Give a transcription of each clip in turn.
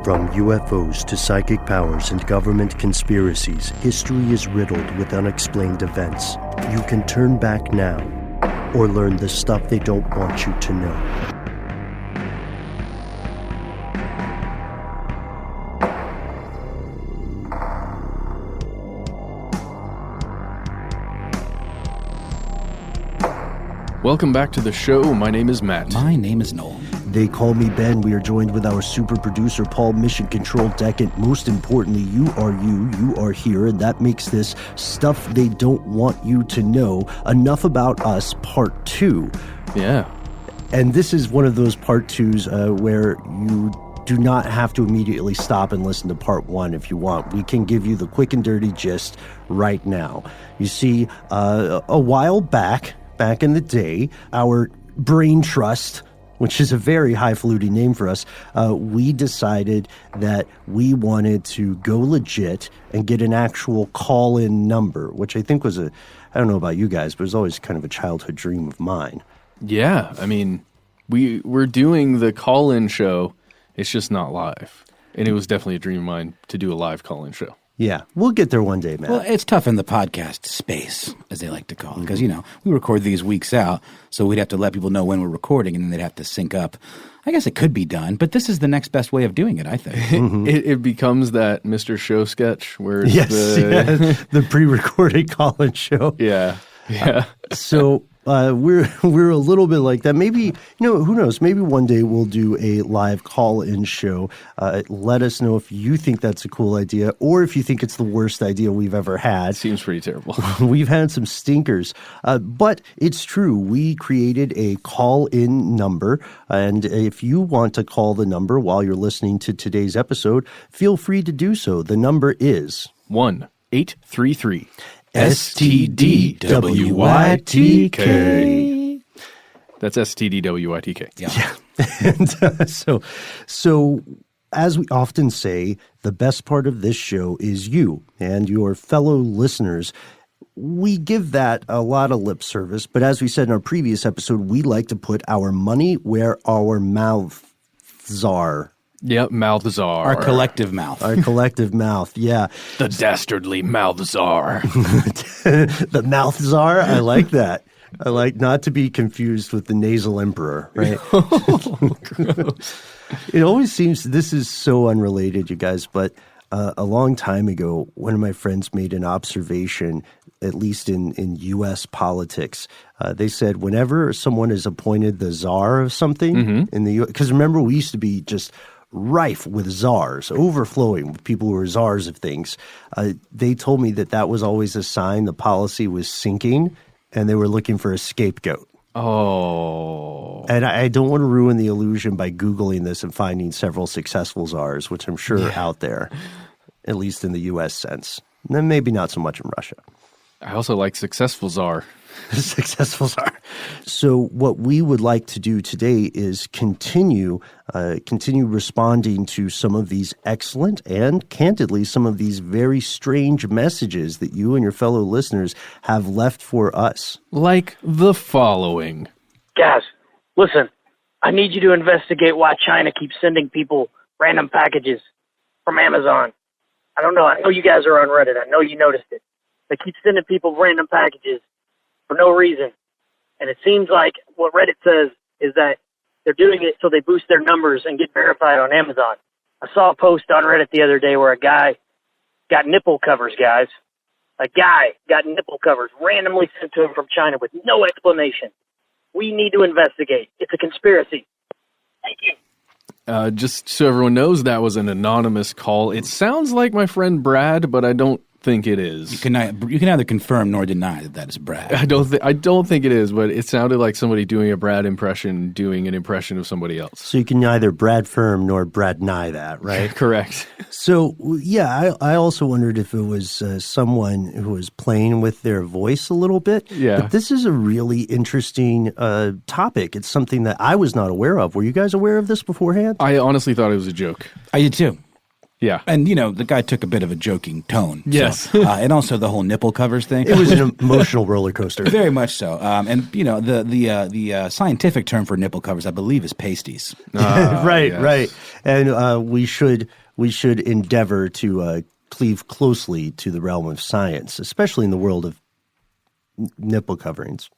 From UFOs to psychic powers and government conspiracies, history is riddled with unexplained events. You can turn back now or learn the stuff they don't want you to know. Welcome back to the show. My name is Matt. My name is Noel. They call me Ben. We are joined with our super producer, Paul, Mission Control Deck, and most importantly, you are here, and that makes this Stuff They Don't Want You to Know, Enough About Us, Part 2. Yeah. And this is one of those Part 2s where you do not have to immediately stop and listen to Part 1 if you want. We can give you the quick and dirty gist right now. You see, a while back in the day, our brain trust, which is a very highfalutin name for us, we decided that we wanted to go legit and get an actual call-in number, which I think was I don't know about you guys, but it was always kind of a childhood dream of mine. Yeah, I mean, we're doing the call-in show. It's just not live. And it was definitely a dream of mine to do a live call-in show. Yeah, we'll get there one day, man. Well, it's tough in the podcast space, as they like to call it, because, we record these weeks out, so we'd have to let people know when we're recording, and then they'd have to sync up. I guess it could be done, but this is the next best way of doing it, I think. Mm-hmm. It becomes that Mr. Show sketch where it's the pre-recorded call-in show. Yeah. So we're a little bit like that. Maybe, who knows? Maybe one day we'll do a live call-in show. Let us know if you think that's a cool idea or if you think it's the worst idea we've ever had. Seems pretty terrible. We've had some stinkers, but it's true. We created a call-in number, and if you want to call the number while you're listening to today's episode, feel free to do so. The number is 1-833 STDWYTK. That's STDWYTK. Yeah. And so as we often say, the best part of this show is you and your fellow listeners. We give that a lot of lip service, but as we said in our previous episode, we like to put our money where our mouths are. Yep, mouths are. Our collective mouth. Our collective mouth, yeah. The dastardly mouths are. The mouth czar? I like that. I like not to be confused with the nasal emperor, right? Oh, gross. It always seems, this is so unrelated, you guys, but a long time ago, one of my friends made an observation, at least in U.S. politics. They said whenever someone is appointed the czar of something in the U.S., because remember, we used to be just rife with czars, overflowing with people who were czars of things. They told me that was always a sign the policy was sinking and they were looking for a scapegoat. Oh. And I don't want to ruin the illusion by Googling this and finding several successful czars, which I'm sure are out there, at least in the U.S. sense. And then maybe not so much in Russia. I also like successful czar. Successful czar. So what we would like to do today is continue responding to some of these excellent and, candidly, some of these very strange messages that you and your fellow listeners have left for us. Like the following. Guys, listen, I need you to investigate why China keeps sending people random packages from Amazon. I don't know. I know you guys are on Reddit. I know you noticed it. They keep sending people random packages for no reason. And it seems like what Reddit says is that they're doing it so they boost their numbers and get verified on Amazon. I saw a post on Reddit the other day where a guy got nipple covers, guys. A guy got nipple covers randomly sent to him from China with no explanation. We need to investigate. It's a conspiracy. Thank you. Just so everyone knows, that was an anonymous call. It sounds like my friend Brad, but I don't think it is. You can neither confirm nor deny that is Brad. I don't think it is, but it sounded like somebody doing a Brad impression doing an impression of somebody else. So you can neither Brad firm nor Brad deny that, right? Correct. So, yeah, I also wondered if it was someone who was playing with their voice a little bit. Yeah. But this is a really interesting topic. It's something that I was not aware of. Were you guys aware of this beforehand? I honestly thought it was a joke. I did too. Yeah. And, the guy took a bit of a joking tone. Yes. So, and also the whole nipple covers thing. It was an emotional roller coaster. Very much so. And, the scientific term for nipple covers, I believe, is pasties. Right, yes. right. And we should endeavor to cleave closely to the realm of science, especially in the world of nipple coverings.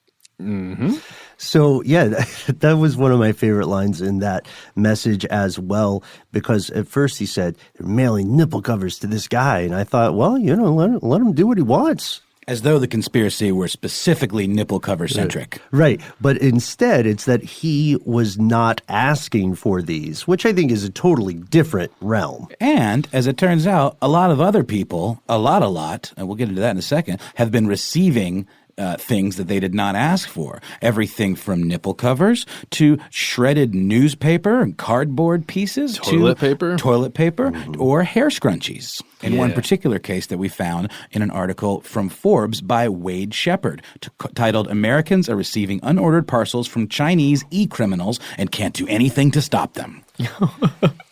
Mm-hmm. So, yeah, that was one of my favorite lines in that message as well, because at first he said, they're mailing nipple covers to this guy. And I thought, well, let him do what he wants. As though the conspiracy were specifically nipple cover centric. Right. But instead, it's that he was not asking for these, which I think is a totally different realm. And as it turns out, a lot of other people, a lot, and we'll get into that in a second, have been receiving things that they did not ask for. Everything from nipple covers to shredded newspaper and cardboard pieces toilet paper or hair scrunchies. In one particular case that we found in an article from Forbes by Wade Shepard titled "Americans are receiving unordered parcels from Chinese e-criminals and can't do anything to stop them."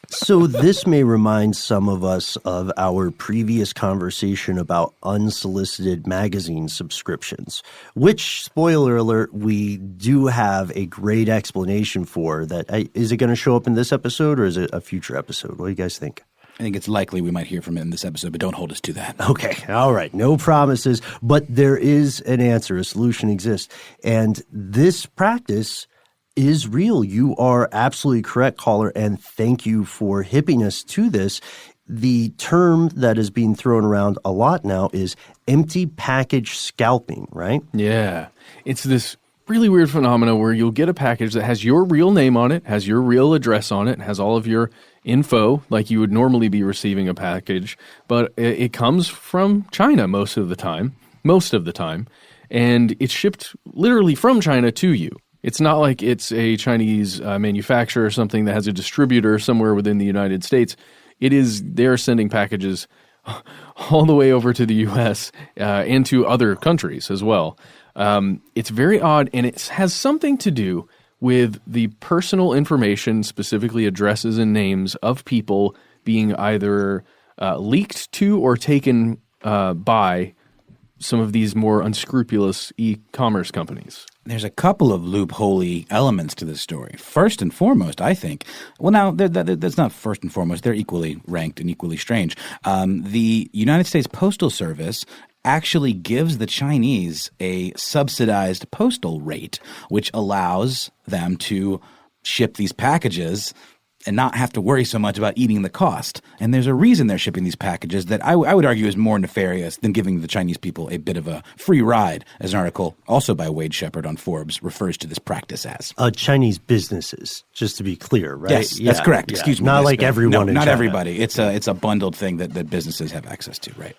So this may remind some of us of our previous conversation about unsolicited magazine subscriptions, which, spoiler alert, we do have a great explanation for. Is it going to show up in this episode or is it a future episode? What do you guys think? I think it's likely we might hear from it in this episode, but don't hold us to that. Okay. All right. No promises, but there is an answer. A solution exists. And this practice is real. You are absolutely correct, caller, and thank you for hipping us to this. The term that is being thrown around a lot now is empty package scalping, right? Yeah. It's this really weird phenomena where you'll get a package that has your real name on it, has your real address on it, has all of your info like you would normally be receiving a package, but it comes from China most of the time, and it's shipped literally from China to you. It's not like it's a Chinese manufacturer or something that has a distributor somewhere within the United States. They're sending packages all the way over to the U.S. And to other countries as well. It's very odd, and it has something to do with the personal information, specifically addresses and names of people being either leaked to or taken by some of these more unscrupulous e-commerce companies. There's a couple of loopholey elements to this story. First and foremost, I think, that's not first and foremost. They're equally ranked and equally strange. The United States Postal Service actually gives the Chinese a subsidized postal rate, which allows them to ship these packages and not have to worry so much about eating the cost. And there's a reason they're shipping these packages that I would argue is more nefarious than giving the Chinese people a bit of a free ride, as an article also by Wade Shepard on Forbes refers to this practice as. Chinese businesses, just to be clear, right? Yes, that's correct. Yeah. Excuse me. Not like everyone in not China. everybody. It's a bundled thing that businesses have access to, right?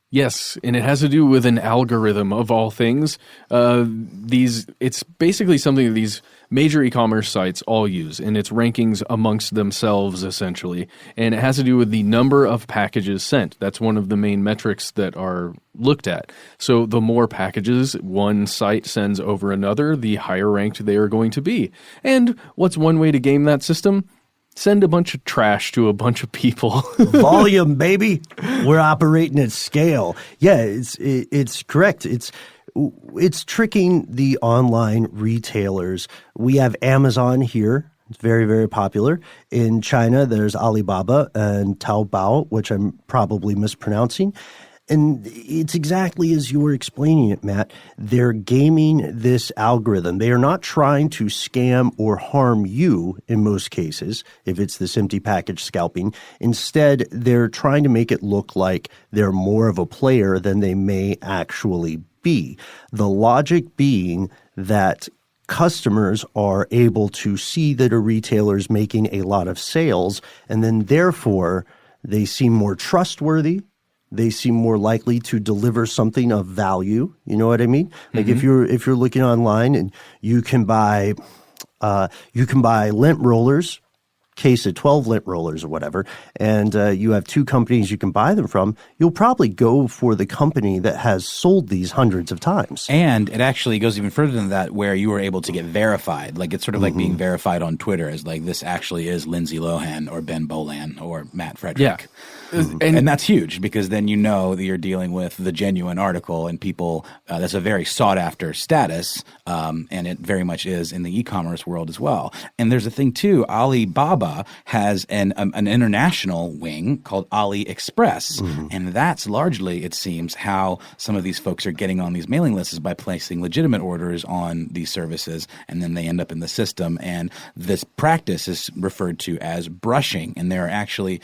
Yes, and it has to do with an algorithm of all things. It's basically something that these major e-commerce sites all use, and it's rankings amongst themselves, essentially. And it has to do with the number of packages sent. That's one of the main metrics that are looked at. So the more packages one site sends over another, the higher ranked they are going to be. And what's one way to game that system? Send a bunch of trash to a bunch of people. Volume, baby. We're operating at scale. Yeah, it's correct. It's tricking the online retailers. We have Amazon here. It's very, very popular. In China, there's Alibaba and Taobao, which I'm probably mispronouncing. And it's exactly as you were explaining it, Matt. They're gaming this algorithm. They are not trying to scam or harm you in most cases, if it's this empty package scalping. Instead, they're trying to make it look like they're more of a player than they may actually be. The logic being that customers are able to see that a retailer is making a lot of sales, and then therefore they seem more trustworthy. They seem more likely to deliver something of value. You know what I mean? Like if you're looking online and you can buy lint rollers case of 12 lint rollers or whatever, and you have two companies you can buy them from, you'll probably go for the company that has sold these hundreds of times. And it actually goes even further than that, where you are able to get verified. Like it's sort of like being verified on Twitter as like this actually is Lindsay Lohan or Ben Bolan or Matt Frederick. Yeah. And that's huge because then you know that you're dealing with the genuine article and people that's a very sought after status, and it very much is in the e-commerce world as well. And there's a thing too, Alibaba has an international wing called AliExpress, and that's largely, it seems, how some of these folks are getting on these mailing lists is by placing legitimate orders on these services, and then they end up in the system. And this practice is referred to as brushing, and there are actually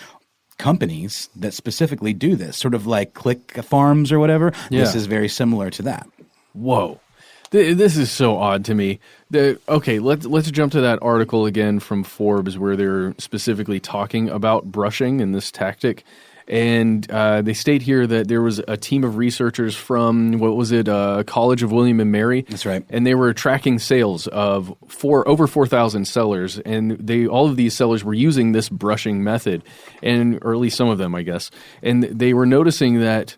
companies that specifically do this, sort of like Click Farms or whatever. Yeah. This is very similar to that. Whoa. This is so odd to me. Okay, let's jump to that article again from Forbes where they're specifically talking about brushing and this tactic. And they state here that there was a team of researchers from, College of William and Mary. That's right. And they were tracking sales of over 4,000 sellers. And all of these sellers were using this brushing method, or at least some of them, I guess. And they were noticing that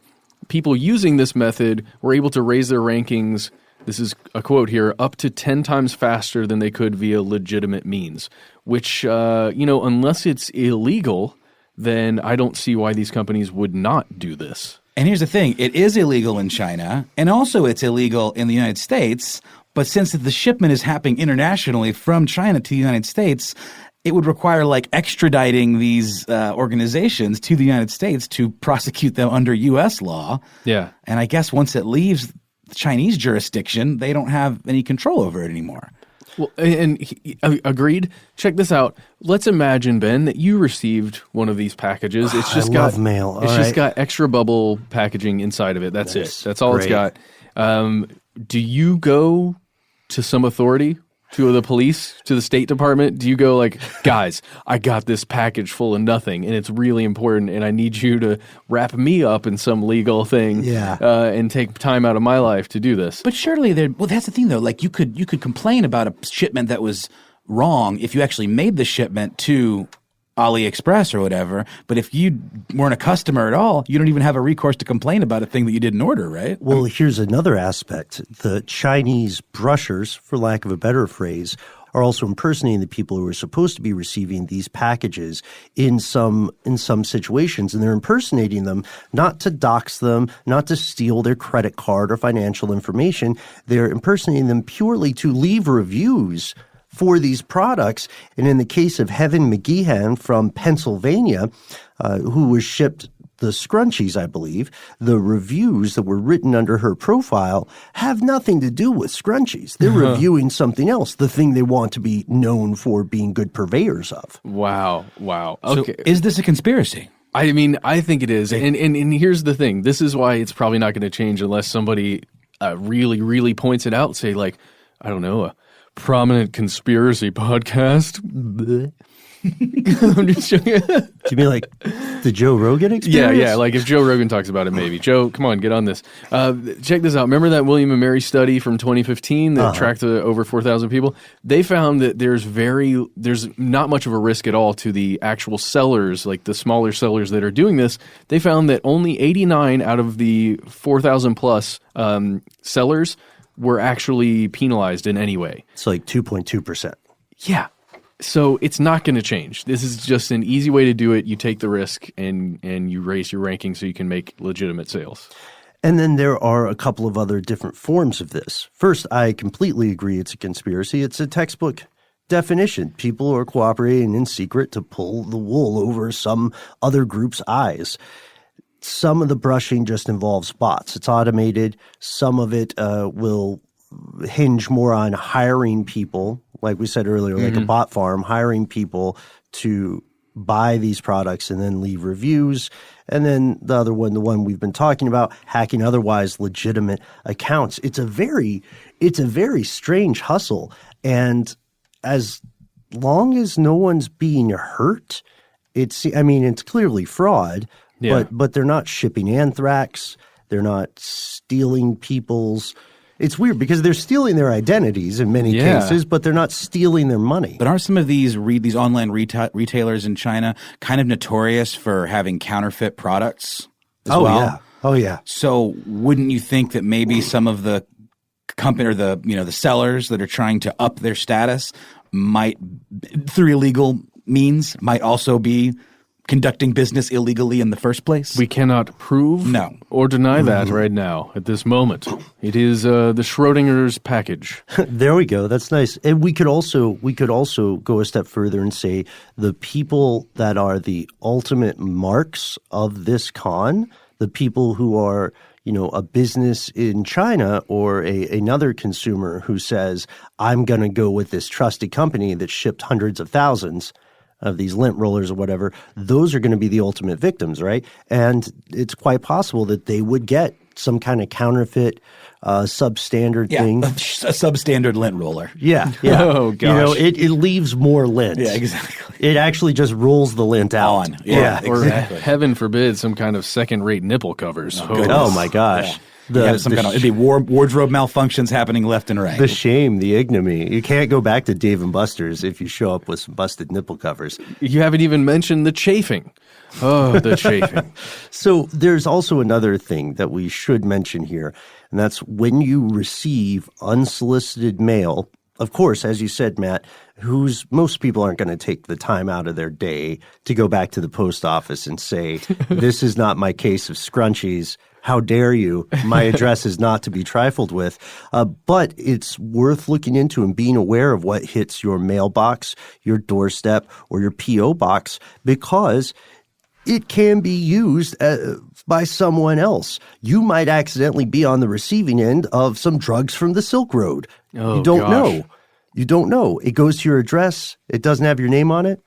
people using this method were able to raise their rankings, this is a quote here, up to 10 times faster than they could via legitimate means, which, unless it's illegal, then I don't see why these companies would not do this. And here's the thing. It is illegal in China, and also it's illegal in the United States. But since the shipment is happening internationally from China to the United States, it would require like extraditing these organizations to the United States to prosecute them under U.S. law. Yeah. And I guess once it leaves the Chinese jurisdiction, they don't have any control over it anymore. Well, agreed. Check this out. Let's imagine, Ben, that you received one of these packages. It's just love mail. It's just got extra bubble packaging inside of it. That's it. That's all great. it's got. Do you go to some authority, to the police, to the State Department? Do you go like, guys, I got this package full of nothing, and it's really important, and I need you to wrap me up in some legal thing, and take time out of my life to do this? But surely that's the thing though. Like you could complain about a shipment that was wrong if you actually made the shipment to AliExpress or whatever. But if you weren't a customer at all, you don't even have a recourse to complain about a thing that you didn't order, right? Well, here's another aspect. The Chinese brushers, for lack of a better phrase, are also impersonating the people who are supposed to be receiving these packages in some situations, and they're impersonating them not to dox them, not to steal their credit card or financial information. They're impersonating them purely to leave reviews for these products. And in the case of Heaven McGeehan from Pennsylvania, who was shipped the scrunchies, I believe, the reviews that were written under her profile have nothing to do with scrunchies. They're reviewing something else, the thing they want to be known for being good purveyors of. Wow. Okay. So is this a conspiracy? I mean, I think it is. And here's the thing. This is why it's probably not going to change unless somebody really, really points it out. Say like, I don't know, a prominent conspiracy podcast. I'm just joking. Do you mean like the Joe Rogan experience? Yeah. Like if Joe Rogan talks about it, maybe. Joe, come on, get on this. Check this out. Remember that William and Mary study from 2015 that tracked over 4,000 people? They found that there's not much of a risk at all to the actual sellers, like the smaller sellers that are doing this. They found that only 89 out of the 4,000 plus sellers were actually penalized in any way. It's like 2.2%. Yeah. So it's not going to change. This is just an easy way to do it. You take the risk and you raise your ranking so you can make legitimate sales. And then there are a couple of other different forms of this. First, I completely agree it's a conspiracy. It's a textbook definition. People are cooperating in secret to pull the wool over some other group's eyes. Some of the brushing just involves bots. It's automated. Some of it will hinge more on hiring people, like we said earlier, like a bot farm, hiring people to buy these products and then leave reviews. And then the other one, the one we've been talking about, hacking otherwise legitimate accounts. It's a very strange hustle. And as long as no one's being hurt, it's clearly fraud. Yeah. But they're not shipping anthrax. They're not stealing people's It's weird because they're stealing their identities in many cases, but they're not stealing their money. But aren't some of these online retailers in China kind of notorious for having counterfeit products as well? Yeah. Oh, yeah. So wouldn't you think that maybe some of the company or the sellers that are trying to up their status might, through illegal means, might also be conducting business illegally in the first place? We cannot prove or deny that right now at this moment. It is the Schrodinger's package. There we go. That's nice. And we could also go a step further and say the people that are the ultimate marks of this con, the people who are, a business in China or another consumer who says, I'm going to go with this trusted company that shipped hundreds of thousands of these lint rollers or whatever, those are going to be the ultimate victims, right? And it's quite possible that they would get some kind of counterfeit substandard thing. A substandard lint roller. Yeah. Oh, gosh. It leaves more lint. Yeah, exactly. It actually just rolls the lint out. Yeah, Or exactly. heaven forbid, some kind of second-rate nipple covers. Oh, my gosh. Yeah. It'd be wardrobe malfunctions happening left and right. The shame, the ignominy. You can't go back to Dave & Buster's if you show up with some busted nipple covers. You haven't even mentioned the chafing. Oh, the chafing. So there's also another thing that we should mention here, and that's when you receive unsolicited mail. Of course, as you said, Matt, most people aren't going to take the time out of their day to go back to the post office and say, this is not my case of scrunchies. How dare you? My address is not to be trifled with. But it's worth looking into and being aware of what hits your mailbox, your doorstep, or your P.O. box, because it can be used by someone else. You might accidentally be on the receiving end of some drugs from the Silk Road. You don't know. You don't know. It goes to your address. It doesn't have your name on it.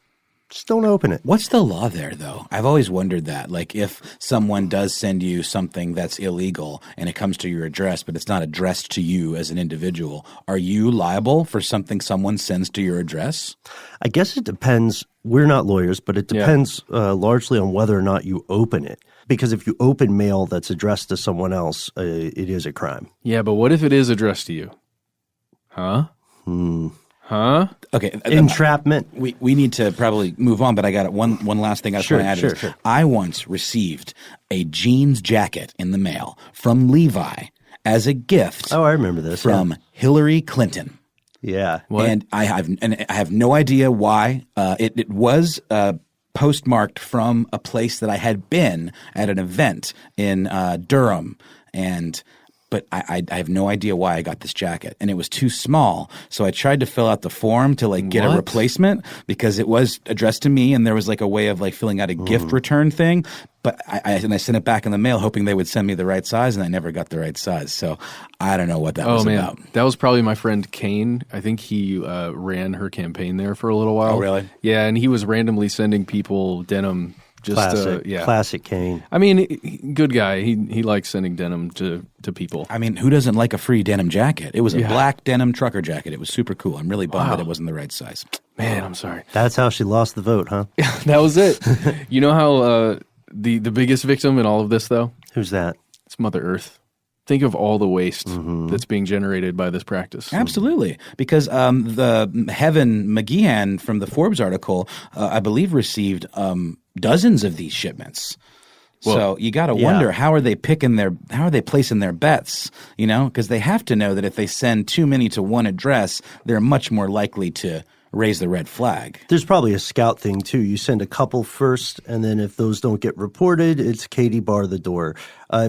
Just don't open it. What's the law there, though? I've always wondered that. Like, if someone does send you something that's illegal and it comes to your address, but it's not addressed to you as an individual, are you liable for something someone sends to your address? I guess it depends. We're not lawyers, but it depends largely on whether or not you open it. Because if you open mail that's addressed to someone else, it is a crime. Yeah, but what if it is addressed to you? Huh? Huh? Okay. Entrapment. We need to probably move on, but I got one last thing I just want to add. Sure. I once received a jeans jacket in the mail from Levi as a gift. Oh, I remember this. From Hillary Clinton. Yeah. What? And I have no idea why. It was postmarked from a place that I had been at an event in Durham, but I have no idea why I got this jacket, and it was too small. So I tried to fill out the form to get a replacement because it was addressed to me, and there was a way of filling out a gift return thing. But I sent it back in the mail hoping they would send me the right size, and I never got the right size. So I don't know what that was about. That was probably my friend Kane. I think he ran her campaign there for a little while. Oh, really? Yeah, and he was randomly sending people denim. Classic Kane. I mean, good guy. He likes sending denim to people. I mean, who doesn't like a free denim jacket? It was a black denim trucker jacket. It was super cool. I'm really bummed that it wasn't the right size. Man, I'm sorry. That's how she lost the vote, huh? That was it. You know how the biggest victim in all of this, though? Who's that? It's Mother Earth. Think of all the waste that's being generated by this practice. Absolutely. Because the Heaven McGeehan from the Forbes article, I believe, received dozens of these shipments. So you got to wonder, how are they placing their bets? Because they have to know that if they send too many to one address, they're much more likely to raise the red flag. There's probably a scout thing, too. You send a couple first, and then if those don't get reported, it's Katie bar the door.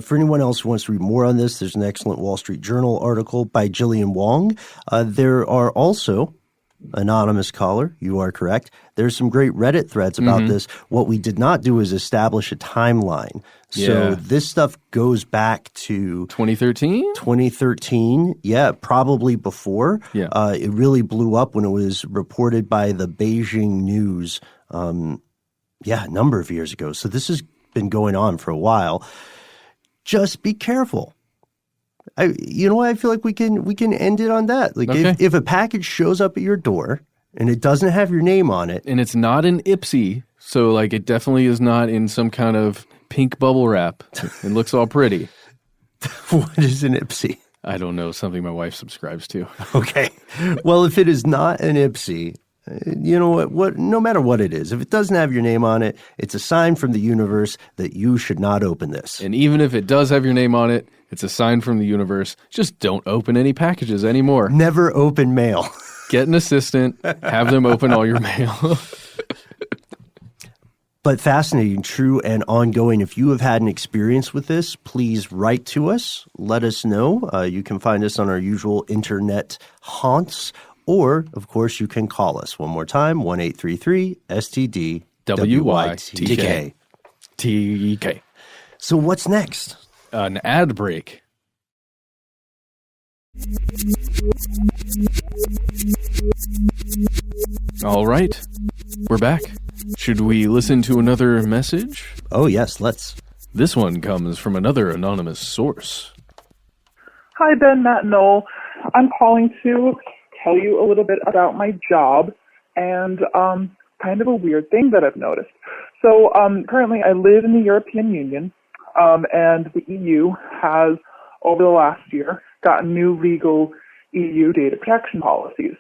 For anyone else who wants to read more on this, there's an excellent Wall Street Journal article by Jillian Wong. There are also, anonymous caller, you are correct, there's some great Reddit threads about this. What we did not do is establish a timeline. So this stuff goes back to 2013? 2013, probably before. Yeah. It really blew up when it was reported by the Beijing News, a number of years ago. So this has been going on for a while. Just be careful. I feel like we can end it on that. If a package shows up at your door and it doesn't have your name on it, and it's not an Ipsy, so it definitely is not in some kind of pink bubble wrap. It looks all pretty. What is an Ipsy? I don't know, something my wife subscribes to. Okay. Well, if it is not an IPSI, you know what? No matter what it is, if it doesn't have your name on it, it's a sign from the universe that you should not open this. And even if it does have your name on it, it's a sign from the universe. Just don't open any packages anymore. Never open mail. Get an assistant, have them open all your mail. But fascinating, true, and ongoing. If you have had an experience with this, please write to us. Let us know. You can find us on our usual internet haunts, or, of course, you can call us. One more time, 1-833-STD-WYTK. TK. So what's next? An ad break. All right, we're back. Should we listen to another message? Oh, yes, let's. This one comes from another anonymous source. Hi, Ben, Matt, and Noel. I'm calling to tell you a little bit about my job and kind of a weird thing that I've noticed. So currently I live in the European Union, and the EU has, over the last year, gotten new legal EU data protection policies.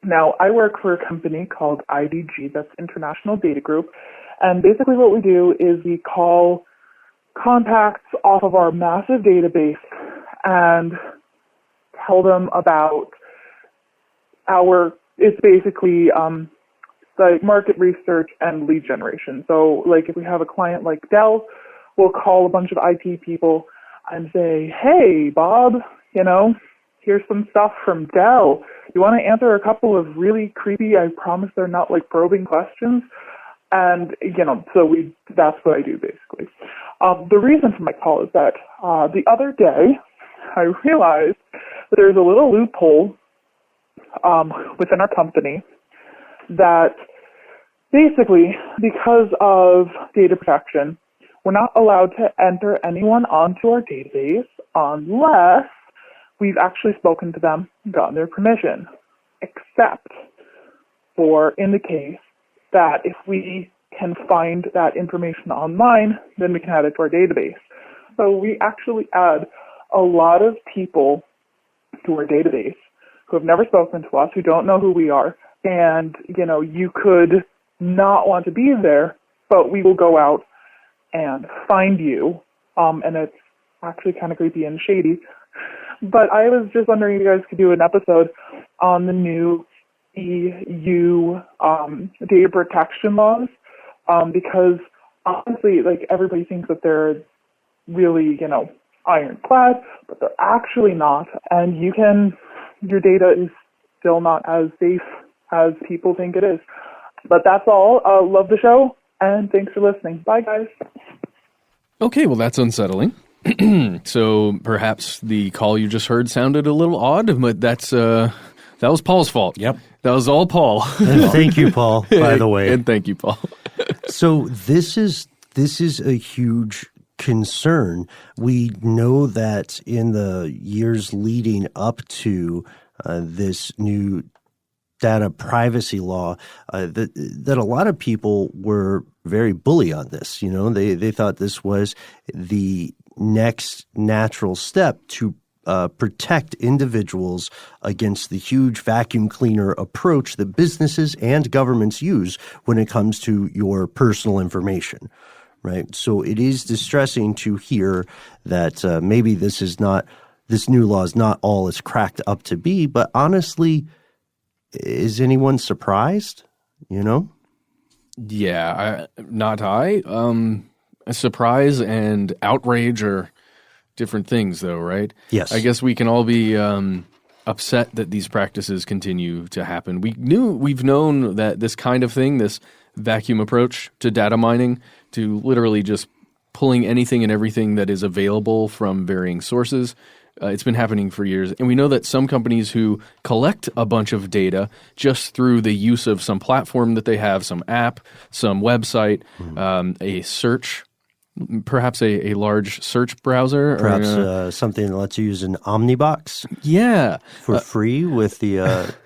Now, I work for a company called IDG, that's International Data Group, and basically what we do is we call contacts off of our massive database and tell them about it's basically like market research and lead generation. So like if we have a client like Dell, we'll call a bunch of IT people and say, hey, Bob, here's some stuff from Dell. You want to answer a couple of really creepy, I promise they're not like probing questions? And, so that's what I do basically. The reason for my call is that the other day I realized that there's a little loophole within our company that basically, because of data protection, we're not allowed to enter anyone onto our database unless we've actually spoken to them and gotten their permission, except for in the case that if we can find that information online, then we can add it to our database. So we actually add a lot of people to our database who have never spoken to us, who don't know who we are, and, you could not want to be there, but we will go out and find you, and it's actually kind of creepy and shady. But I was just wondering if you guys could do an episode on the new EU data protection laws, because honestly, like everybody thinks that they're really, ironclad, but they're actually not. And your data is still not as safe as people think it is. But that's all. Love the show, and thanks for listening. Bye, guys. Okay, well, that's unsettling. So perhaps the call you just heard sounded a little odd, but that was Paul's fault. Yep. That was all Paul. And thank you, Paul, by the way. And thank you, Paul. So this is a huge concern. We know that in the years leading up to this new data privacy law, that a lot of people were very bully on this. They thought this was the next natural step to protect individuals against the huge vacuum cleaner approach that businesses and governments use when it comes to your personal information, right? So it is distressing to hear that maybe this new law is not all it's cracked up to be, but honestly, is anyone surprised? Yeah, not I. Surprise and outrage are different things, though, right? Yes. I guess we can all be upset that these practices continue to happen. We've known that this kind of thing, this vacuum approach to data mining, to literally just pulling anything and everything that is available from varying sources, it's been happening for years. And we know that some companies who collect a bunch of data just through the use of some platform that they have, some app, some website, a search, perhaps a large search browser. Perhaps something that lets you use an Omnibox. Yeah. For free, with the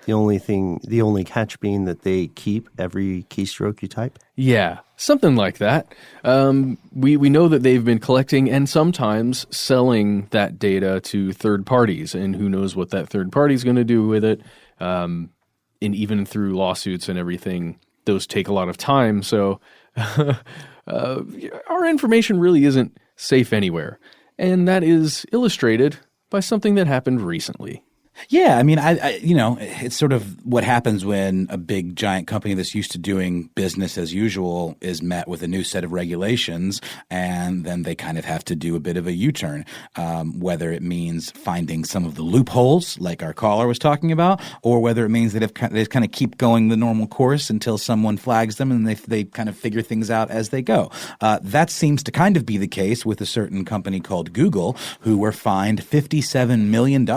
only catch being that they keep every keystroke you type. Yeah. Something like that. We know that they've been collecting and sometimes selling that data to third parties, and who knows what that third party is going to do with it. And even through lawsuits and everything, those take a lot of time. So our information really isn't safe anywhere. And that is illustrated by something that happened recently. Yeah, I mean, it's sort of what happens when a big giant company that's used to doing business as usual is met with a new set of regulations, and then they kind of have to do a bit of a U-turn, whether it means finding some of the loopholes, like our caller was talking about, or whether it means that they kind of keep going the normal course until someone flags them and they kind of figure things out as they go. That seems to kind of be the case with a certain company called Google, who were fined $57 million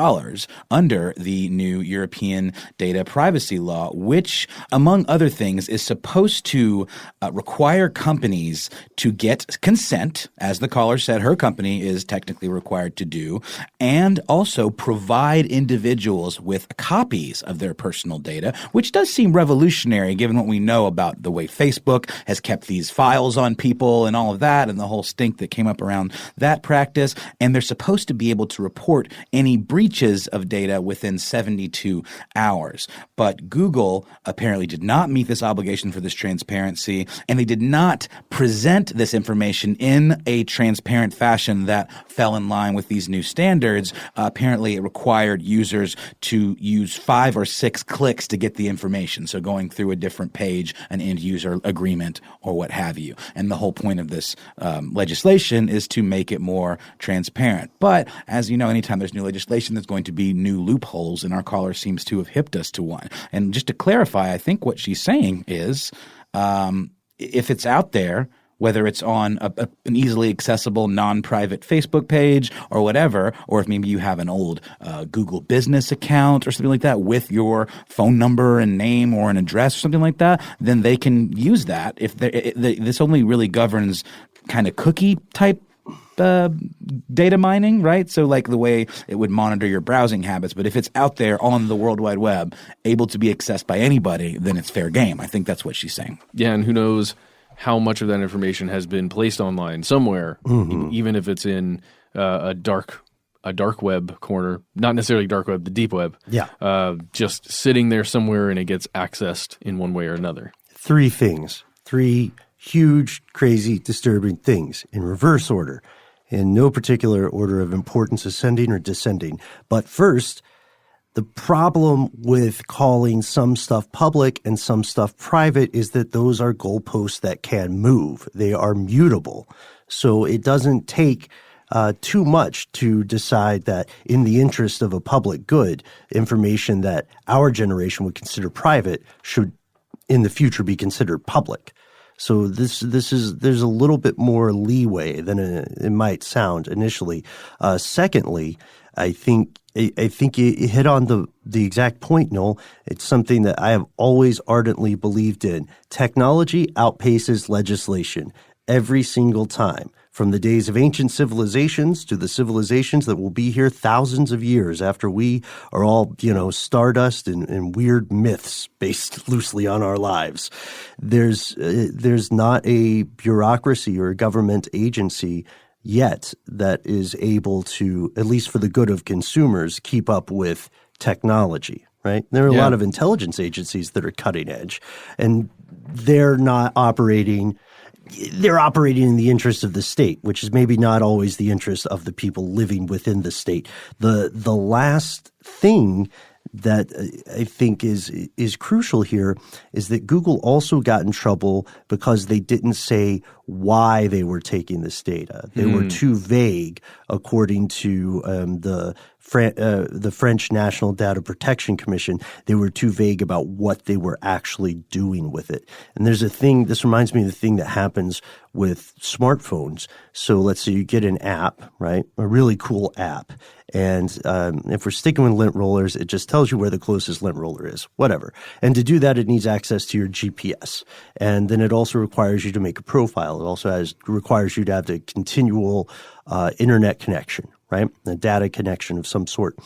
under the new European data privacy law, which, among other things, is supposed to require companies to get consent, as the caller said her company is technically required to do, and also provide individuals with copies of their personal data, which does seem revolutionary given what we know about the way Facebook has kept these files on people and all of that and the whole stink that came up around that practice. And they're supposed to be able to report any breaches of data within 72 hours. But Google apparently did not meet this obligation for this transparency, and they did not present this information in a transparent fashion that fell in line with these new standards. Apparently, it required users to use 5 or 6 clicks to get the information, so going through a different page, an end-user agreement, or what have you. And the whole point of this legislation is to make it more transparent. But as you know, anytime there's new legislation, there's going to be new loopholes, and our caller seems to have hipped us to one. And just to clarify, I think what she's saying is if it's out there, whether it's on an easily accessible non-private Facebook page or whatever, or if maybe you have an old Google business account or something like that with your phone number and name or an address or something like that, then they can use that. If this only really governs kind of cookie type data mining, right? So like the way it would monitor your browsing habits. But if it's out there on the World Wide Web, able to be accessed by anybody, then it's fair game. I think that's what she's saying. Yeah, and who knows how much of that information has been placed online somewhere, even if it's in a dark web corner, not necessarily dark web, the deep web. Yeah. Just sitting there somewhere and it gets accessed in one way or another. 3 things. 3 huge, crazy, disturbing things in reverse order, in no particular order of importance, ascending or descending. But first, the problem with calling some stuff public and some stuff private is that those are goalposts that can move. They are mutable. So it doesn't take too much to decide that in the interest of a public good, information that our generation would consider private should in the future be considered public. So there's a little bit more leeway than it might sound initially. Secondly, I think you hit on the exact point, Noel. It's something that I have always ardently believed in. Technology outpaces legislation every single time. From the days of ancient civilizations to the civilizations that will be here thousands of years after we are all, stardust and weird myths based loosely on our lives. There's not a bureaucracy or a government agency yet that is able to, at least for the good of consumers, keep up with technology, right? There are a lot of intelligence agencies that are cutting edge, and they're not operating – they're operating in the interest of the state, which is maybe not always the interest of the people living within the state. The last thing that I think is crucial here is that Google also got in trouble because they didn't say why they were taking this data. They were too vague, according to the French National Data Protection Commission. They were too vague about what they were actually doing with it. And there's a thing, this reminds me of the thing that happens with smartphones. So let's say you get an app, right? A really cool app. And if we're sticking with lint rollers, it just tells you where the closest lint roller is, whatever. And to do that, it needs access to your GPS. And then it also requires you to make a profile. It also requires you to have the continual internet connection, right? A data connection of some sort.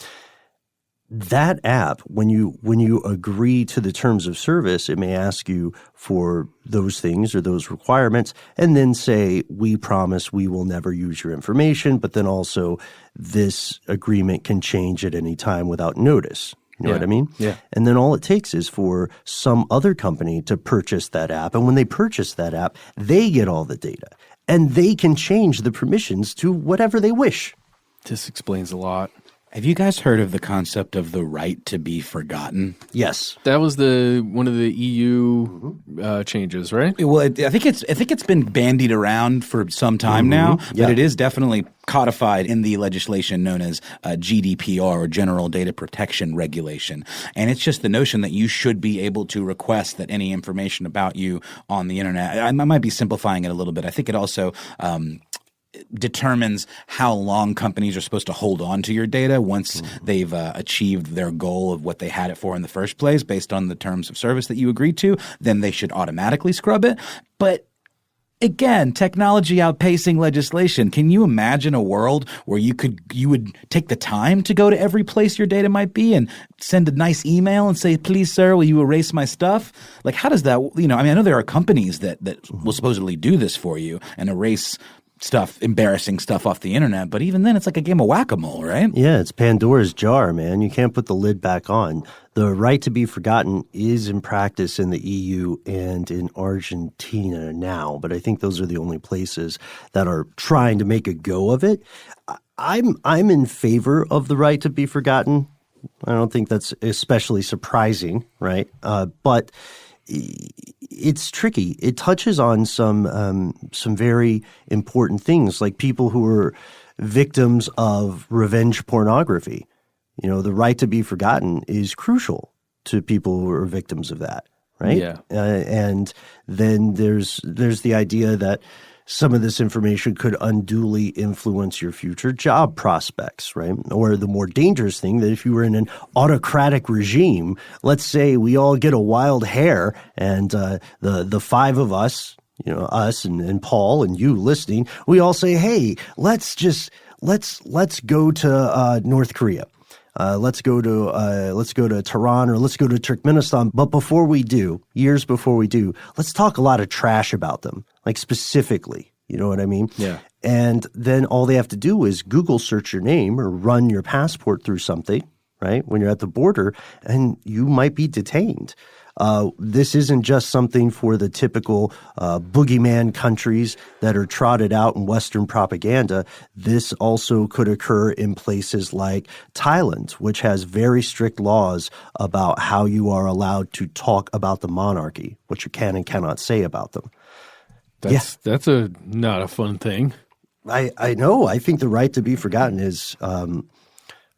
that app, when you agree to the terms of service, it may ask you for those things or those requirements, and then say, we promise we will never use your information, but then also this agreement can change at any time without notice. You know what I mean? Yeah. And then all it takes is for some other company to purchase that app. And when they purchase that app, they get all the data. And they can change the permissions to whatever they wish. This explains a lot. Have you guys heard of the concept of the right to be forgotten? Yes. That was one of the EU changes, right? Well, I think it's been bandied around for some time now, but it is definitely codified in the legislation known as GDPR, or General Data Protection Regulation. And it's just the notion that you should be able to request that any information about you on the internet – I might be simplifying it a little bit. I think it also determines how long companies are supposed to hold on to your data once they've achieved their goal of what they had it for in the first place based on the terms of service that you agreed to. Then they should automatically scrub it. But again, technology outpacing legislation. Can you imagine a world where you would take the time to go to every place your data might be and send a nice email and say, please, sir, will you erase my stuff? Like, how does that, I know there are companies that will supposedly do this for you and erase embarrassing stuff off the internet. But even then, it's like a game of whack-a-mole, right? Yeah, it's Pandora's jar, man. You can't put the lid back on. The right to be forgotten is in practice in the EU and in Argentina now, but I think those are the only places that are trying to make a go of it. I'm in favor of the right to be forgotten. I don't think that's especially surprising, right? But it's tricky. It touches on some very important things, like people who are victims of revenge pornography. The right to be forgotten is crucial to people who are victims of that, right? Yeah. And then there's the idea that some of this information could unduly influence your future job prospects, right? Or the more dangerous thing, that if you were in an autocratic regime, let's say we all get a wild hair and the five of us, us and Paul and you listening, we all say, hey, let's go to North Korea. Let's go to Tehran, or let's go to Turkmenistan. But before we do, years before we do, let's talk a lot of trash about them, like specifically. You know what I mean? Yeah. And then all they have to do is Google search your name or run your passport through something, right? When you're at the border, and you might be detained. This isn't just something for the typical boogeyman countries that are trotted out in Western propaganda. This also could occur in places like Thailand, which has very strict laws about how you are allowed to talk about the monarchy, what you can and cannot say about them. That's not a fun thing. I know. I think the right to be forgotten is,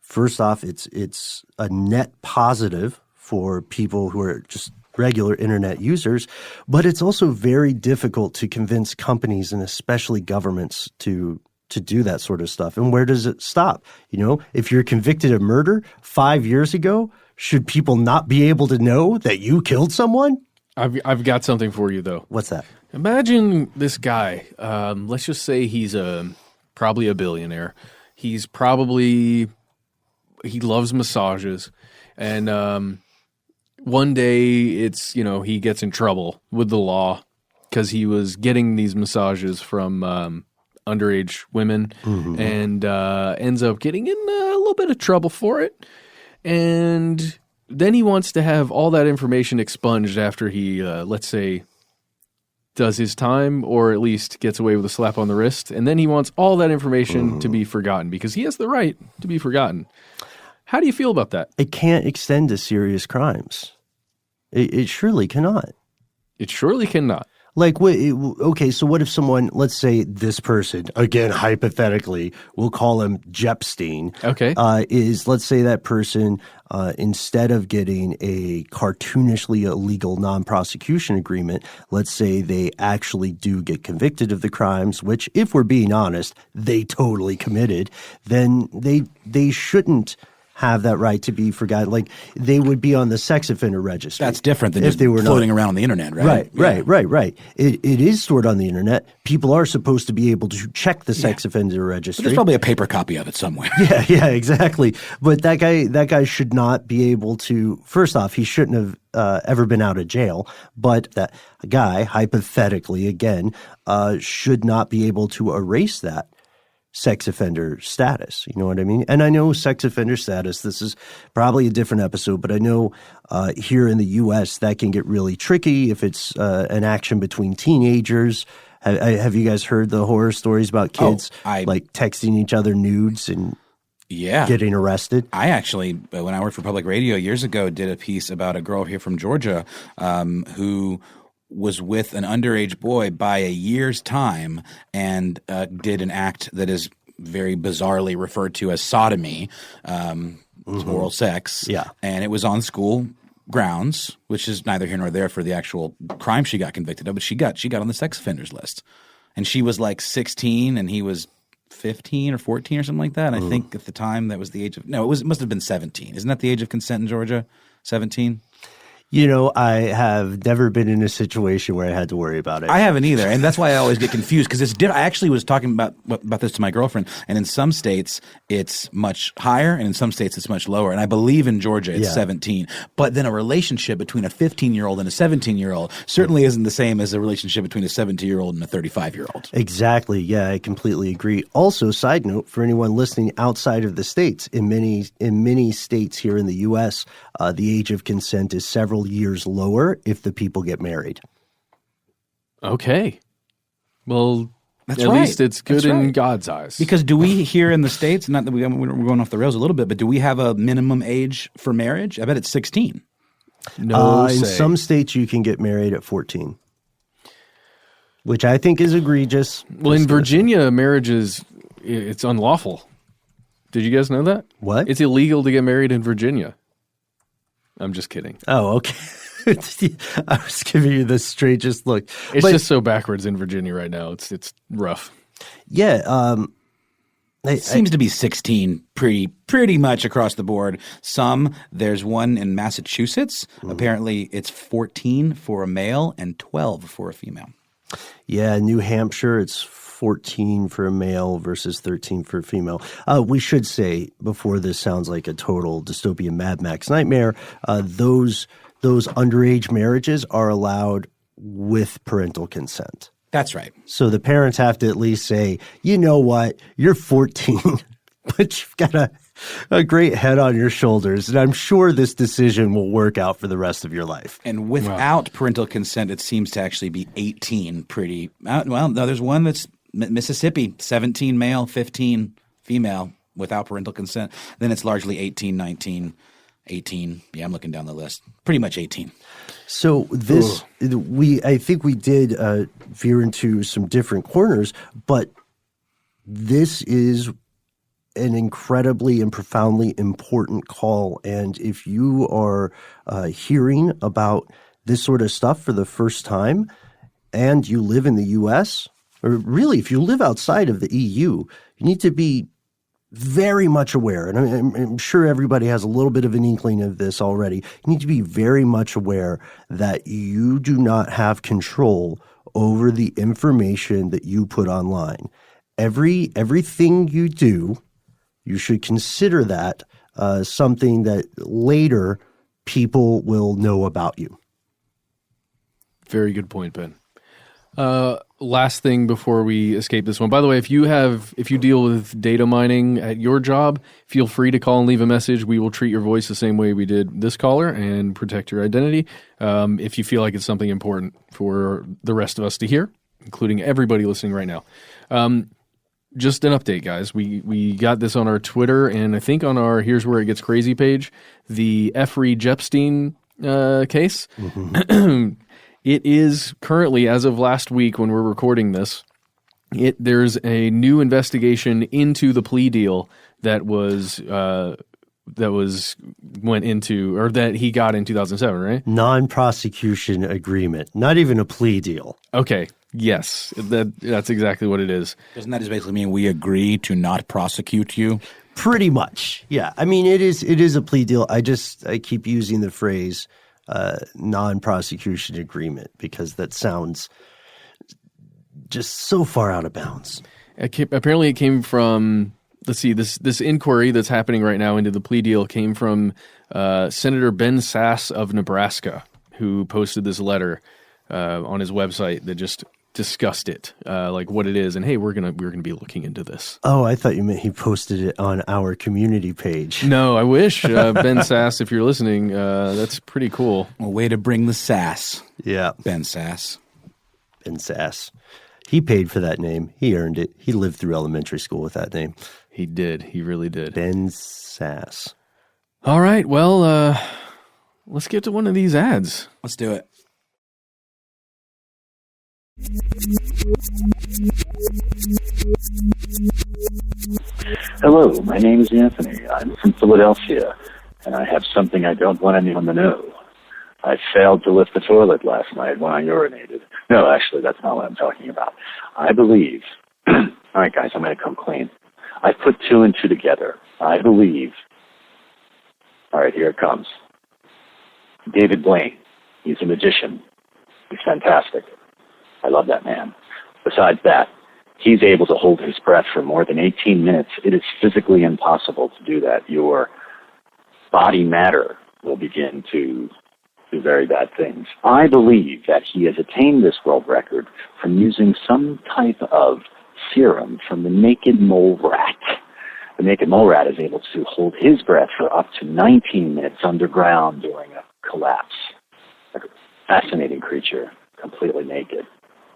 first off, it's a net positive for people who are just regular internet users, but it's also very difficult to convince companies and especially governments to do that sort of stuff. And where does it stop? If you're convicted of murder 5 years ago, should people not be able to know that you killed someone? I've got something for you, though. What's that? Imagine this guy. Let's just say he's probably a billionaire. He loves massages, and one day he gets in trouble with the law because he was getting these massages from underage women, and ends up getting in a little bit of trouble for it. And then he wants to have all that information expunged after he, let's say, does his time, or at least gets away with a slap on the wrist. And then he wants all that information to be forgotten because he has the right to be forgotten. How do you feel about that? It can't extend to serious crimes. It surely cannot. It surely cannot. Like, okay, so what if someone, let's say this person, again, hypothetically, we'll call him Jepstein. Okay. Let's say that person, instead of getting a cartoonishly illegal non-prosecution agreement, let's say they actually do get convicted of the crimes, which, if we're being honest, they totally committed, then they shouldn't have that right to be forgotten. Like they would be on the sex offender registry. That's different than if just they were floating around on the internet, right? Right. It is stored on the internet. People are supposed to be able to check the sex offender registry. But there's probably a paper copy of it somewhere. Yeah, exactly. But that guy should not be able to. First off, he shouldn't have ever been out of jail. But that guy, hypothetically, again, should not be able to erase that sex offender status. You know what I mean? And I know sex offender status, this is probably a different episode, but I know here in the U.S. that can get really tricky if it's an action between teenagers. Have you guys heard the horror stories about kids like texting each other nudes and getting arrested? I actually, when I worked for public radio years ago, did a piece about a girl here from Georgia who was with an underage boy by a year's time and did an act that is very bizarrely referred to as sodomy, oral sex. Yeah. And it was on school grounds, which is neither here nor there for the actual crime she got convicted of, but she got on the sex offenders list. And she was like 16 and he was 15 or 14 or something like that. And I think at the time that was the age of – no, it must have been 17. Isn't that the age of consent in Georgia, 17? You know, I have never been in a situation where I had to worry about it. I haven't either, and that's why I always get confused because it's I actually was talking about this to my girlfriend, and in some states it's much higher, and in some states it's much lower. And I believe in Georgia it's 17, but then a relationship between a 15-year-old and a 17-year-old certainly isn't the same as a relationship between a 17-year-old and a 35-year-old. Exactly. Yeah, I completely agree. Also, side note for anyone listening outside of the states, in many states here in the U.S., the age of consent is several years lower if the people get married. Okay. Well, That's at right. least it's good That's in right. God's eyes. Because do we here in the States, not that we're going off the rails a little bit, but do we have a minimum age for marriage? I bet it's 16. No in say. some states, you can get married at 14, which I think is egregious. Well, in Virginia, marriage it's unlawful. Did you guys know that? What? It's illegal to get married in Virginia. I'm just kidding. Oh, okay. I was giving you the strangest look. It's just so backwards in Virginia right now. It's rough. Yeah. It seems to be 16 pretty much across the board. There's one in Massachusetts. Apparently it's 14 for a male and 12 for a female. Yeah, New Hampshire, it's 14 for a male versus 13 for a female. We should say, before this sounds like a total dystopian Mad Max nightmare, those underage marriages are allowed with parental consent. That's right. So the parents have to at least say, you know what, you're 14, but you've got a great head on your shoulders, and I'm sure this decision will work out for the rest of your life. And without parental consent, it seems to actually be 18 well, no, there's one that's Mississippi, 17 male, 15 female without parental consent. Then it's largely 18, 19, 18. Yeah, I'm looking down the list. Pretty much 18. So I think we did veer into some different corners, but this is an incredibly and profoundly important call. And if you are hearing about this sort of stuff for the first time and you live in the U.S., or really if you live outside of the EU, you need to be very much aware. And I'm sure everybody has a little bit of an inkling of this already. You need to be very much aware that you do not have control over the information that you put online. Everything you do, you should consider that something that later people will know about you. Very good point, Ben. Last thing before we escape this one. By the way, if you deal with data mining at your job, feel free to call and leave a message. We will treat your voice the same way we did this caller and protect your identity. If you feel like it's something important for the rest of us to hear, including everybody listening right now. Just an update, guys. We got this on our Twitter and I think on our Here's Where It Gets Crazy page, the Jeffrey Epstein case. Mm-hmm. It is currently, as of last week when we're recording this, there's a new investigation into the plea deal that was went into, or that he got in 2007, right? Non-prosecution agreement, not even a plea deal. Okay. Yes, that's exactly what it is. Doesn't that just basically mean we agree to not prosecute you? Pretty much, yeah. I mean, it is a plea deal. I keep using the phrase non-prosecution agreement because that sounds just so far out of bounds. Apparently, it came from. Let's see. This inquiry that's happening right now into the plea deal came from Senator Ben Sasse of Nebraska, who posted this letter on his website that just discussed it, like what it is, and hey, we're gonna be looking into this. Oh, I thought you meant he posted it on our community page. No, I wish. Ben Sasse, if you're listening, that's pretty cool. A way to bring the sass. Yeah. Ben Sasse. Ben Sasse. He paid for that name. He earned it. He lived through elementary school with that name. He did. He really did. Ben Sasse. All right. Well, let's get to one of these ads. Let's do it. Hello, my name is Anthony. I'm from Philadelphia, and I have something I don't want anyone to know. I failed to lift the toilet last night when I urinated. No, actually, that's not what I'm talking about. I believe, all right, guys, I'm going to come clean. I put two and two together. I believe, all right, here it comes. David Blaine, he's a magician. He's fantastic. I love that man. Besides that, he's able to hold his breath for more than 18 minutes. It is physically impossible to do that. Your body matter will begin to do very bad things. I believe that he has attained this world record from using some type of serum from the naked mole rat. The naked mole rat is able to hold his breath for up to 19 minutes underground during a collapse. A fascinating creature, completely naked.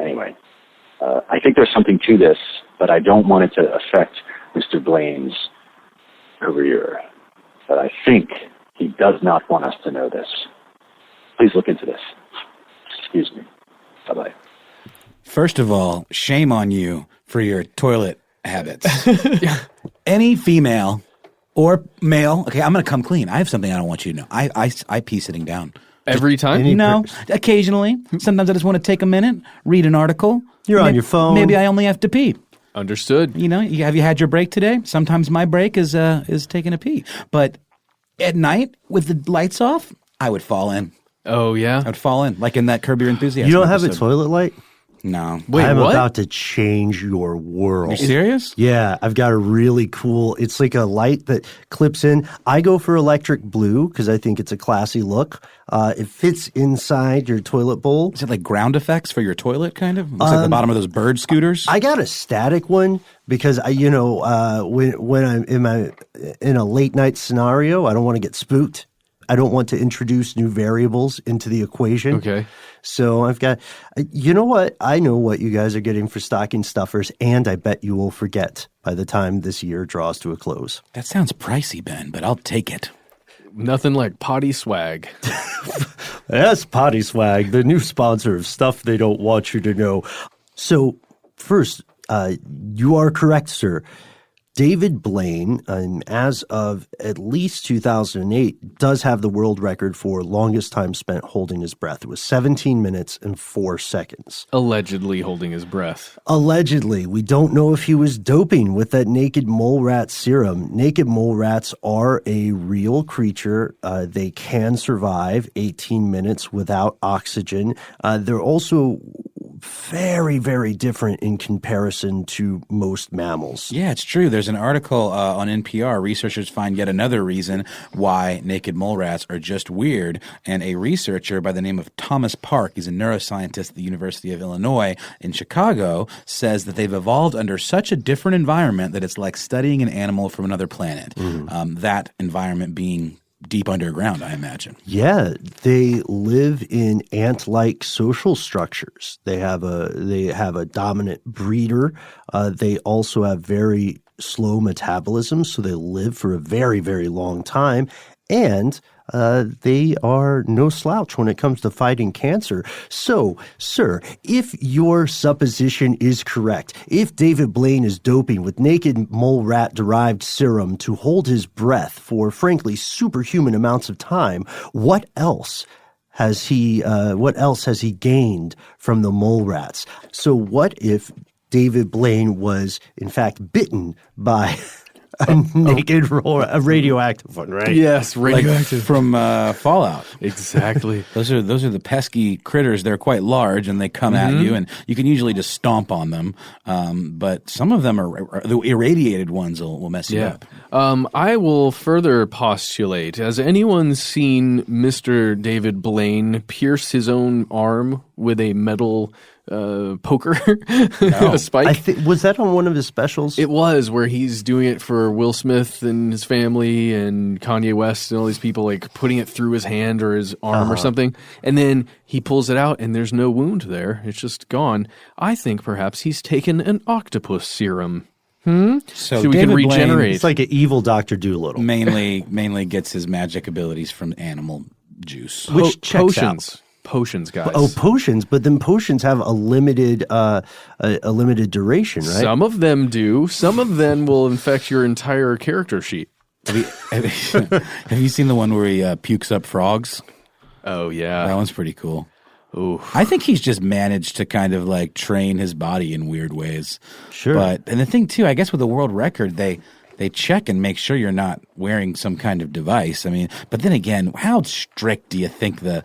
Anyway, I think there's something to this, but I don't want it to affect Mr. Blaine's career. But I think he does not want us to know this. Please look into this. Excuse me. Bye-bye. First of all, shame on you for your toilet habits. Any female or male, okay, I'm going to come clean. I have something I don't want you to know. I pee sitting down. Every time? Occasionally. Sometimes I just want to take a minute, read an article. You're on your phone. Maybe I only have to pee. Understood. Have you had your break today? Sometimes my break is taking a pee. But at night, with the lights off, I would fall in. Oh, yeah? I would fall in, like in that Curb Your Enthusiasm You don't have a episode. toilet light? No. Wait, I'm what? about to change your world. Are you serious? Yeah, I've got a really cool, it's like a light that clips in. I go for electric blue because I think it's a classy look. It fits inside your toilet bowl. Is it like ground effects for your toilet, kind of? Looks like the bottom of those bird scooters. I got a static one because when I'm in a late night scenario, I don't want to get spooked. I don't want to introduce new variables into the equation. Okay. So I've got, you know what? I know what you guys are getting for stocking stuffers, and I bet you will forget by the time this year draws to a close. That sounds pricey, Ben, but I'll take it. Nothing like potty swag. Yes, Potty Swag, the new sponsor of Stuff They Don't Want You to Know. So first, you are correct, sir. David Blaine, as of at least 2008, does have the world record for longest time spent holding his breath. It was 17 minutes and 4 seconds. Allegedly holding his breath. Allegedly. We don't know if he was doping with that naked mole rat serum. Naked mole rats are a real creature. They can survive 18 minutes without oxygen. They're also very, very different in comparison to most mammals. Yeah, it's true. There's an article on NPR. Researchers find yet another reason why naked mole rats are just weird. And a researcher by the name of Thomas Park, he's a neuroscientist at the University of Illinois in Chicago, says that they've evolved under such a different environment that it's like studying an animal from another planet. That environment being deep underground, I imagine. Yeah, they live in ant-like social structures. They have a dominant breeder. They also have very slow metabolism, so they live for a very, very long time. And they are no slouch when it comes to fighting cancer. So, sir, if your supposition is correct, if David Blaine is doping with naked mole rat-derived serum to hold his breath for, frankly, superhuman amounts of time, what else has he gained from the mole rats? So what if David Blaine was, in fact, bitten by a naked a radioactive one, right? Yes, radioactive. Like from Fallout. Exactly. Those are the pesky critters. They're quite large, and they come at you, and you can usually just stomp on them. But some of them are the irradiated ones will mess you up. I will further postulate: has anyone seen Mr. David Blaine pierce his own arm with a metal poker, a spike? Was that on one of his specials? It was, where he's doing it for Will Smith and his family and Kanye West and all these people, like putting it through his hand or his arm or something. And then he pulls it out and there's no wound there. It's just gone. I think perhaps he's taken an octopus serum. So we can regenerate. Blaine, it's like an evil Dr. Doolittle. Mainly gets his magic abilities from animal juice. Which checks potions. out. Potions, guys. Oh, potions, but then potions have a limited duration, right? Some of them do. Some of them will infect your entire character sheet. Have you seen the one where he pukes up frogs? Oh, yeah. That one's pretty cool. Ooh. I think he's just managed to kind of like train his body in weird ways. Sure. And the thing too, I guess with the world record, they check and make sure you're not wearing some kind of device. I mean, but then again, how strict do you think the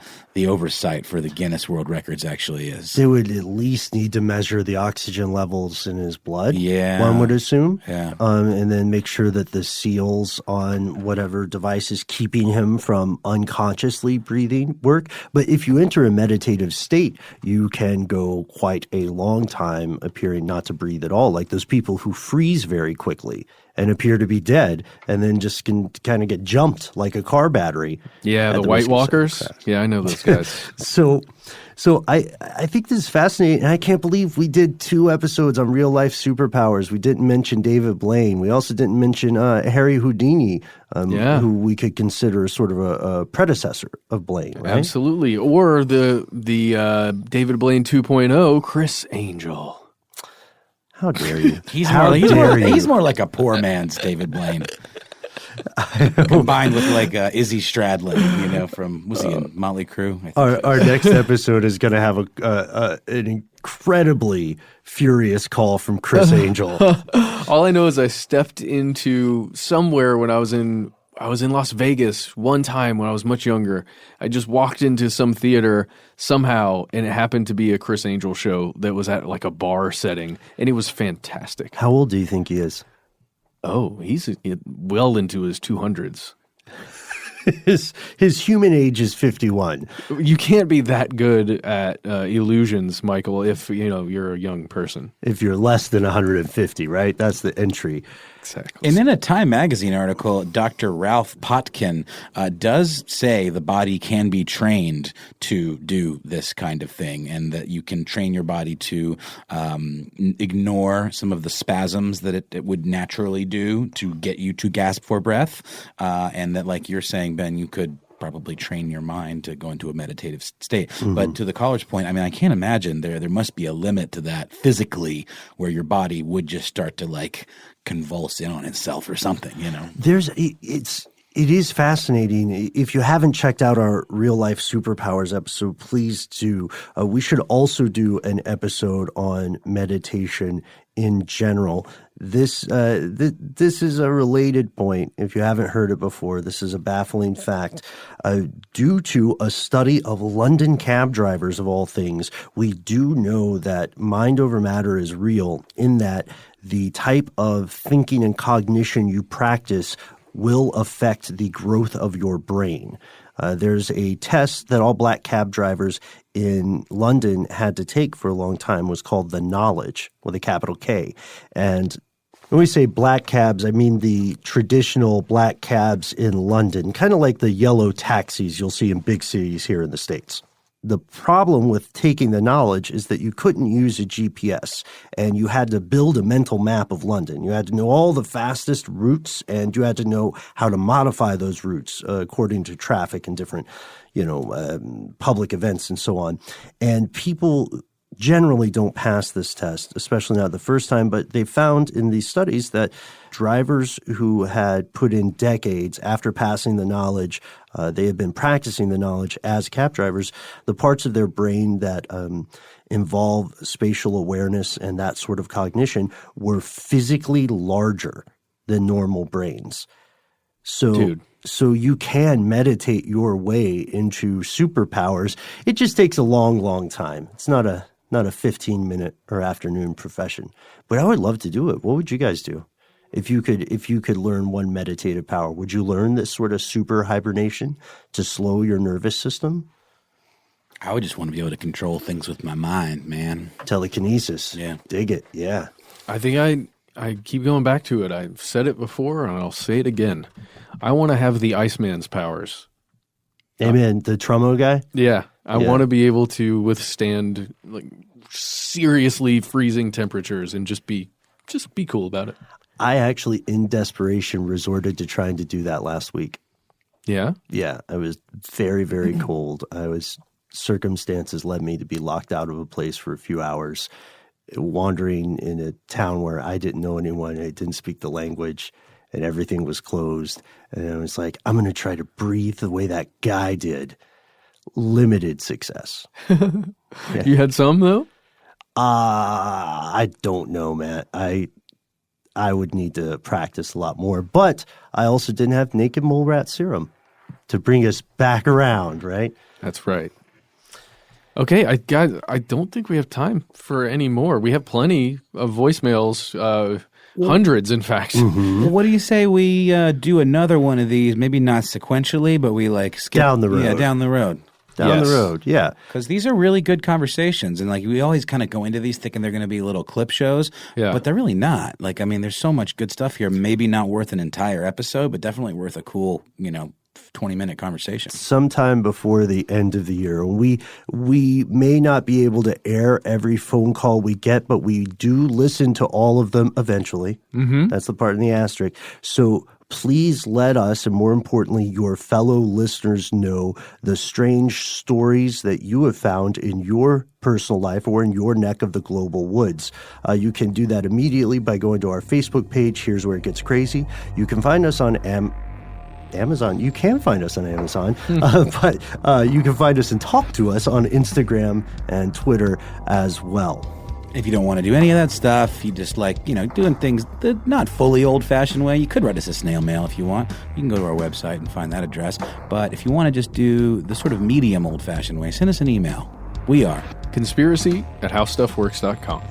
oversight for the Guinness World Records actually is? They would at least need to measure the oxygen levels in his blood. Yeah. One would assume. Yeah. And then make sure that the seals on whatever device is keeping him from unconsciously breathing work. But if you enter a meditative state, you can go quite a long time appearing not to breathe at all, like those people who freeze very quickly and appear to be dead and then just can kind of get jumped like a car battery. Yeah, the White Walkers. Yeah, I know those guys. So I think this is fascinating, and I can't believe we did 2 episodes on real life superpowers. We didn't mention David Blaine. We also didn't mention Harry Houdini, who we could consider sort of a predecessor of Blaine, right? Absolutely. Or the David Blaine 2.0, Chris Angel. How dare you? He's more like a poor man's David Blaine. Combined with like Izzy Stradlin, was he in Motley Crue? Our next episode is going to have an incredibly furious call from Chris Angel. All I know is I stepped into somewhere when I was in Las Vegas one time when I was much younger. I just walked into some theater somehow, and it happened to be a Chris Angel show that was at like a bar setting, and it was fantastic. How old do you think he is? Oh, he's well into his 200s. His human age is 51. You can't be that good at illusions, Michael, if you're a young person. If you're less than 150, right? That's the entry. Exactly. And in a Time magazine article, Dr. Ralph Potkin does say the body can be trained to do this kind of thing, and that you can train your body to ignore some of the spasms that it would naturally do to get you to gasp for breath, and that, like you're saying, Ben, you could probably train your mind to go into a meditative state. Mm-hmm. But to the caller's point, I mean, I can't imagine there must be a limit to that physically, where your body would just start to like convulse in on itself or something, It is fascinating. If you haven't checked out our Real Life Superpowers episode, please do. We should also do an episode on meditation in general. This is a related point. If you haven't heard it before, this is a baffling fact. Due to a study of London cab drivers, of all things, we do know that mind over matter is real, in that the type of thinking and cognition you practice will affect the growth of your brain. There's a test that all black cab drivers in London had to take for a long time, was called the Knowledge, with a capital K. And when we say black cabs, I mean the traditional black cabs in London, kind of like the yellow taxis you'll see in big cities here in the States. The problem with taking the knowledge is that you couldn't use a GPS, and you had to build a mental map of London. You had to know all the fastest routes, and you had to know how to modify those routes according to traffic and different, public events and so on. And people generally don't pass this test, especially not the first time, but they found in these studies that drivers who had put in decades after passing the knowledge, they had been practicing the knowledge as cab drivers, the parts of their brain that involve spatial awareness and that sort of cognition were physically larger than normal brains. So you can meditate your way into superpowers. It just takes a long, long time. It's not a 15-minute or afternoon profession. But I would love to do it. What would you guys do? If you could learn one meditative power, would you learn this sort of super hibernation to slow your nervous system? I would just want to be able to control things with my mind, man. Telekinesis. Yeah. Dig it. Yeah. I think I keep going back to it. I've said it before, and I'll say it again. I want to have the Iceman's powers. Amen. The Trummo guy? Yeah. I want to be able to withstand seriously freezing temperatures and just be cool about it. I actually, in desperation, resorted to trying to do that last week. Yeah? Yeah. I was very, very cold. Circumstances led me to be locked out of a place for a few hours, wandering in a town where I didn't know anyone. I didn't speak the language, and everything was closed. And I was like, I'm going to try to breathe the way that guy did. Limited success. Yeah. You had some, though? I don't know, Matt. I would need to practice a lot more. But I also didn't have naked mole rat serum to bring us back around, right? That's right. Okay, I don't think we have time for any more. We have plenty of voicemails, hundreds, in fact. Mm-hmm. Well, what do you say we do another one of these? Maybe not sequentially, but we skip down the road. Yeah, down the road. Down the road, yeah. Because these are really good conversations, and we always kind of go into these thinking they're going to be little clip shows, but they're really not. There's so much good stuff here. Maybe not worth an entire episode, but definitely worth a cool, 20-minute conversation. Sometime before the end of the year. We may not be able to air every phone call we get, but we do listen to all of them eventually. Mm-hmm. That's the part in the asterisk. So please let us, and more importantly, your fellow listeners know the strange stories that you have found in your personal life or in your neck of the global woods. You can do that immediately by going to our Facebook page. Here's where it gets crazy. You can find us on Amazon. You can find us on Amazon, but you can find us and talk to us on Instagram and Twitter as well. If you don't want to do any of that stuff, you just doing things the not fully old-fashioned way, you could write us a snail mail if you want. You can go to our website and find that address. But if you want to just do the sort of medium old-fashioned way, send us an email. We are conspiracy@howstuffworks.com.